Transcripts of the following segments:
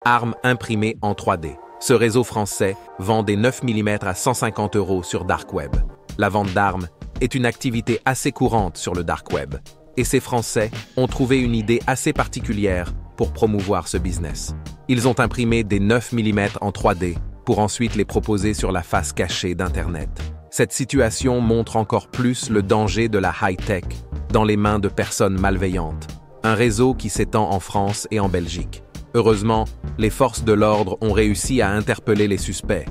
Armes imprimées en 3D. Ce réseau français vend des 9 mm à 150 € sur Dark Web. La vente d'armes est une activité assez courante sur le Dark Web. Et ces Français ont trouvé une idée assez particulière pour promouvoir ce business. Ils ont imprimé des 9 mm en 3D pour ensuite les proposer sur la face cachée d'Internet. Cette situation montre encore plus le danger de la high-tech dans les mains de personnes malveillantes. Un réseau qui s'étend en France et en Belgique. Heureusement, les forces de l'ordre ont réussi à interpeller les suspects.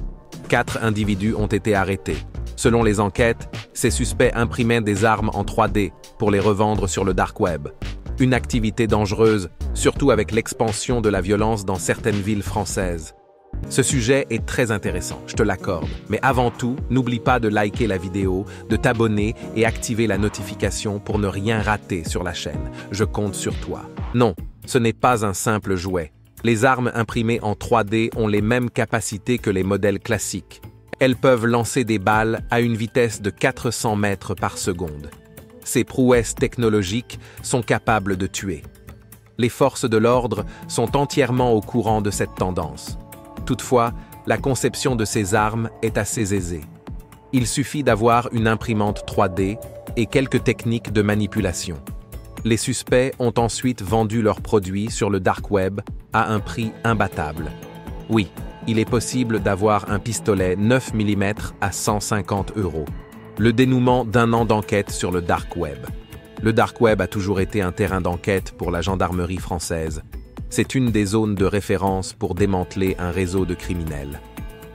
4 individus ont été arrêtés. Selon les enquêtes, ces suspects imprimaient des armes en 3D pour les revendre sur le Dark Web. Une activité dangereuse, surtout avec l'expansion de la violence dans certaines villes françaises. Ce sujet est très intéressant, je te l'accorde. Mais avant tout, n'oublie pas de liker la vidéo, de t'abonner et activer la notification pour ne rien rater sur la chaîne. Je compte sur toi. Non, ce n'est pas un simple jouet. Les armes imprimées en 3D ont les mêmes capacités que les modèles classiques. Elles peuvent lancer des balles à une vitesse de 400 mètres par seconde. Ces prouesses technologiques sont capables de tuer. Les forces de l'ordre sont entièrement au courant de cette tendance. Toutefois, la conception de ces armes est assez aisée. Il suffit d'avoir une imprimante 3D et quelques techniques de manipulation. Les suspects ont ensuite vendu leurs produits sur le Dark Web à un prix imbattable. Oui, il est possible d'avoir un pistolet 9 mm à 150 €. Le dénouement d'un an d'enquête sur le Dark Web. Le Dark Web a toujours été un terrain d'enquête pour la gendarmerie française. C'est une des zones de référence pour démanteler un réseau de criminels.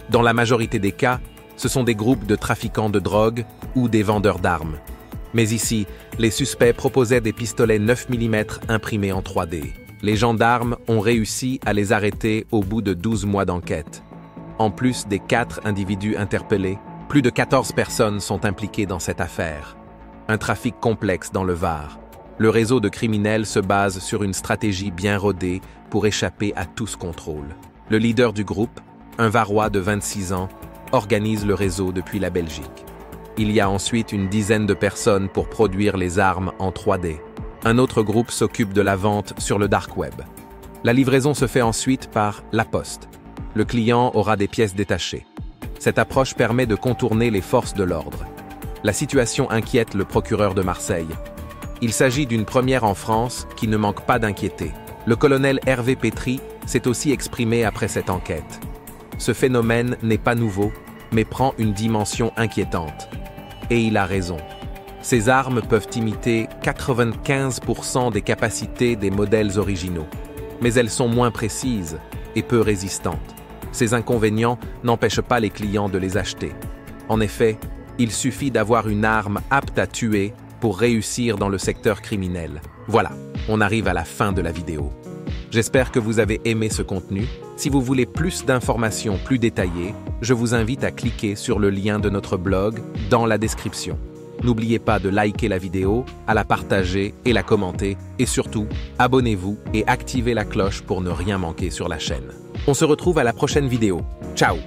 Dans la majorité des cas, ce sont des groupes de trafiquants de drogue ou des vendeurs d'armes. Mais ici, les suspects proposaient des pistolets 9 mm imprimés en 3D. Les gendarmes ont réussi à les arrêter au bout de 12 mois d'enquête. En plus des 4 individus interpellés, plus de 14 personnes sont impliquées dans cette affaire. Un trafic complexe dans le Var. Le réseau de criminels se base sur une stratégie bien rodée pour échapper à tout ce contrôle. Le leader du groupe, un Varois de 26 ans, organise le réseau depuis la Belgique. Il y a ensuite une dizaine de personnes pour produire les armes en 3D. Un autre groupe s'occupe de la vente sur le Dark Web. La livraison se fait ensuite par la poste. Le client aura des pièces détachées. Cette approche permet de contourner les forces de l'ordre. La situation inquiète le procureur de Marseille. Il s'agit d'une première en France qui ne manque pas d'inquiéter. Le colonel Hervé Pétry s'est aussi exprimé après cette enquête. Ce phénomène n'est pas nouveau, mais prend une dimension inquiétante. Et il a raison. Ces armes peuvent imiter 95% des capacités des modèles originaux, mais elles sont moins précises et peu résistantes. Ces inconvénients n'empêchent pas les clients de les acheter. En effet, il suffit d'avoir une arme apte à tuer pour réussir dans le secteur criminel. Voilà, on arrive à la fin de la vidéo. J'espère que vous avez aimé ce contenu. Si vous voulez plus d'informations plus détaillées, je vous invite à cliquer sur le lien de notre blog dans la description. N'oubliez pas de liker la vidéo, à la partager et la commenter, et surtout, abonnez-vous et activez la cloche pour ne rien manquer sur la chaîne. On se retrouve à la prochaine vidéo. Ciao!